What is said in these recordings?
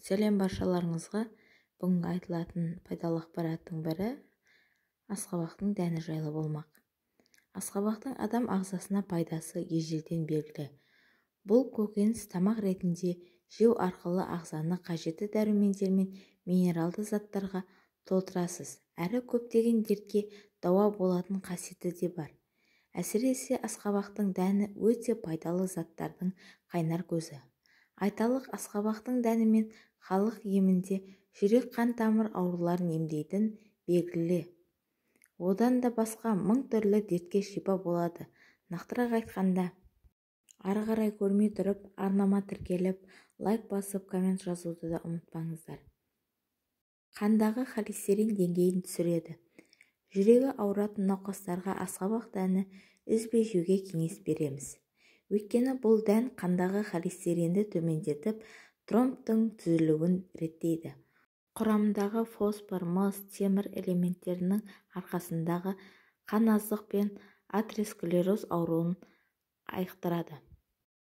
Сәлем баршаларыңызға. Бүгінгі айтылатын пайдалы ақпараттың бірі асқабақтың дәні жайлы болмақ. Асқабақтың адам ағзасына пайдасы ежелден белгілі. Бұл көкөніс тамақ ретінде жеу арқылы ағзаны қажетті дәрумендер мен минералды заттарға толтырасыз, әрі көптеген дертке дауа болатын қасиеті де бар. Әсіресе асқабақтың дәні өте пайдалы заттардың қайнар көзі. Айталық, асқабақтың дәнімен халық емінде жүрек қан тамыр ауруларын емдейтін белгілі. Одан да басқа 1000 түрлі дертке шипа болады. Нақтырақ айтқанда, ары қарай көрмей тұрып, арнама тіркеліп, лайк басып, коммент жазуды да ұмытпаңыздар. Қандағы холестерин деңгейін түсіреді. Жүрегі ауыратын науқастарға асқабақ дәні үзбей жеуге кеңес береміз. Өйткені бұл дән қандағы холестеринді төмендетіп, тромбтың түзілуін реттейді. Құрамындағы фосфор, мыс, темір элементтерінің арқасындағы қан аздық пен атеросклероз ауруын айықтырады.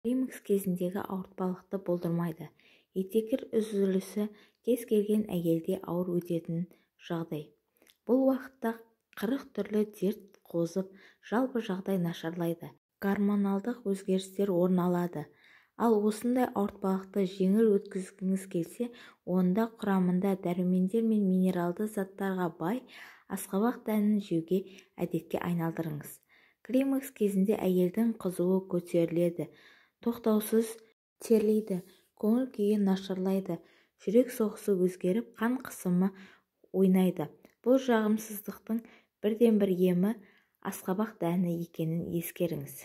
Климакс кезіндегі ауыртпалықты болдырмайды. Етекер үзілісі кез келген әйелде ауыр өтетін жағдай. Бұл уақытта 40 түрлі дерт қозып, жалпы жағдай нашарлайды. Гормоналдық өзгерістер орын алады. Ал осындай ауыртпалықты жеңіл өткізгіңіз келсе, онда құрамында дәрумендер мен минералды заттарға бай асқабақ дәнін жеуге әдетке айналдырыңыз. Климакс кезінде әйелдің қызуы көтеріледі, тоқтаусыз терлейді, көңіл күйі нашарлайды, жүрек соғысы өзгеріп, қан қысымы ойнайды. Бұл жағымсыздықтың бірден-бір емі асқабақ дәні екенін ескеріңіз.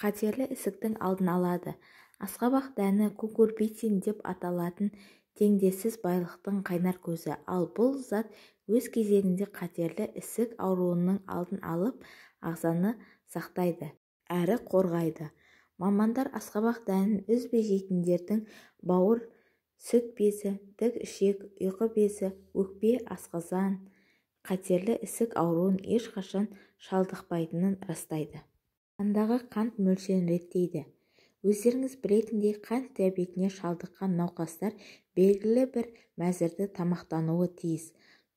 Қатерлі ісіктің алдын алады. Асқабақ дәні кукурбитин деп аталатын теңдессіз байлықтың қайнар көзі. Ал бұл зат өз кезегінде қатерлі ісік ауруының алдын алып, ағзаны сақтайды, әрі қорғайды. Мамандар асқабақ дәнін үзбей жейтіндердің бауыр, сүт безі, тік ішек, ұйқы безі, өкпе, асқазан, қатерлі ісік ауруын ешқашан шалдықпайтынын растайды. Қандағы қант мөлшерін реттейді. Өздеріңіз білетіндей, қант диабетіне шалдыққан науқастар белгілі бір мәзірді тамақтануы тиіс.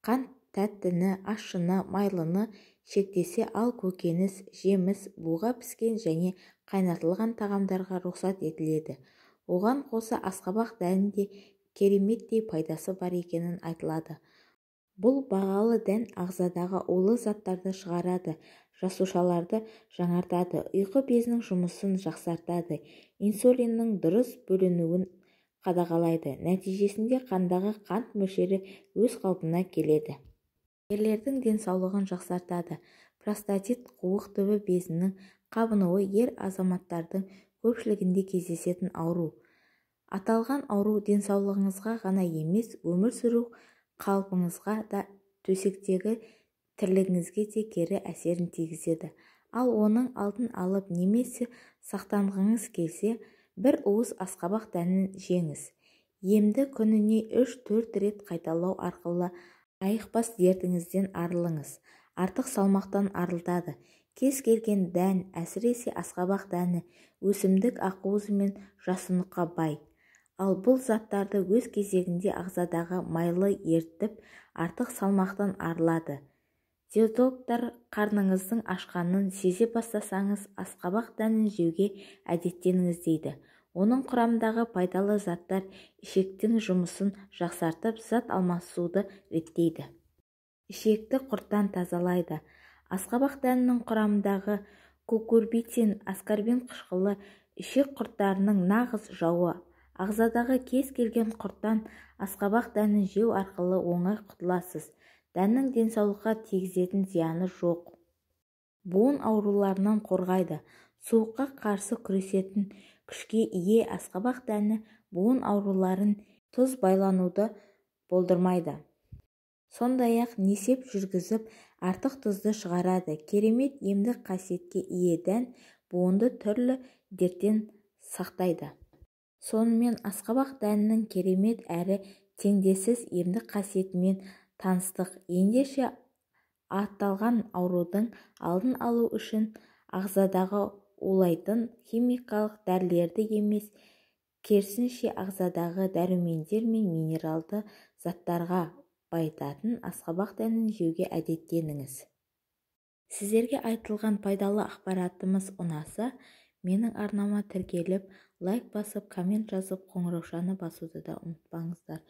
Қант тәттіні, ащыны, майлыны шектесе, ал көкөніс, жеміс, буға піскен және қайнатылған тағамдарға рұқсат етіледі. Оған қоса асқабақ дәнінде кереметтей пайдасы бар екенін айтылады. Бұл бағалы дән ағзадағы улы заттарды шығарады, жасушаларды жаңартады, ұйқы безінің жұмысын жақсартады, инсулиннің дұрыс бөлінуін қадағалайды. Нәтижесінде қандағы қант мөлшері өз қалпына келеді. Ерлердің денсаулығын жақсартады. Простатит, қуық түбі безінің қабынуы ер азаматтардың көпшілігінде кездесетін ауру. Аталған ауру денсаулығыңызға ғана емес, өмір сүру қалпыңызға да, төсектегі тірлігіңізге де кері әсерін тигізеді. Ал оның алдын алып немесе сақтанғыңыз келсе, бір уыс асқабақ дәнін жеңіз. Емді күніне 3-4 рет қайталау арқылы айықпас дертіңізден арылыңыз. Артық салмақтан арылтады. Кез келген дән, әсіресе асқабақ дәні, өсімдік ақуызы мен жасұныққа бай. Ал бұл заттарды өз кезегінде ағзадағы майлы ерітіп, артық салмақтан арылады. Диетологтар қарныңыздың ашқанын сезе бастасаңыз, асқабақ дәнін жеуге әдеттеніңіз дейді. Оның құрамындағы пайдалы заттар ішектің жұмысын жақсартып, зат алмасуды реттейді. Ішекті құрттан тазалайды. Асқабақ дәнінің құрамындағы кукурбитин, аскорбин қышқылы ішек құрттарының нағыз жауы. Ағзадағы кез келген құрттан асқабақ дәнін жеу арқылы оңай құтыласыз. Дәннің денсаулыққа тигізетін зияны жоқ. Буын ауруларынан қорғайды. Суыққа қарсы күресетін күшке ие асқабақ дәні буын ауруларын, тұз байлануды болдырмайды. Сондай-ақ несеп жүргізіп, артық тұзды шығарады. Керемет емдік қасиетке ие дән буынды түрлі дерттен сақтайды. Сонымен асқабақ дәнінің керемет әрі теңдессіз емдік қасиетімен таныстық. Ендеше аталған аурудың алдын алу үшін ағзадағы улайтын химикалық дәрілерді емес, керісінше ағзадағы дәрумендер мен минералды заттарға байытатын асқабақ дәнін жеуге әдеттеніңіз. Сіздерге айтылған пайдалы ақпаратымыз ұнаса, менің арнама тіркеліп, лайк басып, коммент жазып, қоңыраушаны басуды да ұмытпаңыздар.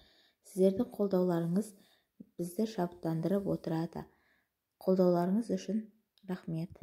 Сіздердің қолдауларыңыз бізді шабыттандырып отырады. Қолдауларыңыз үшін рахмет.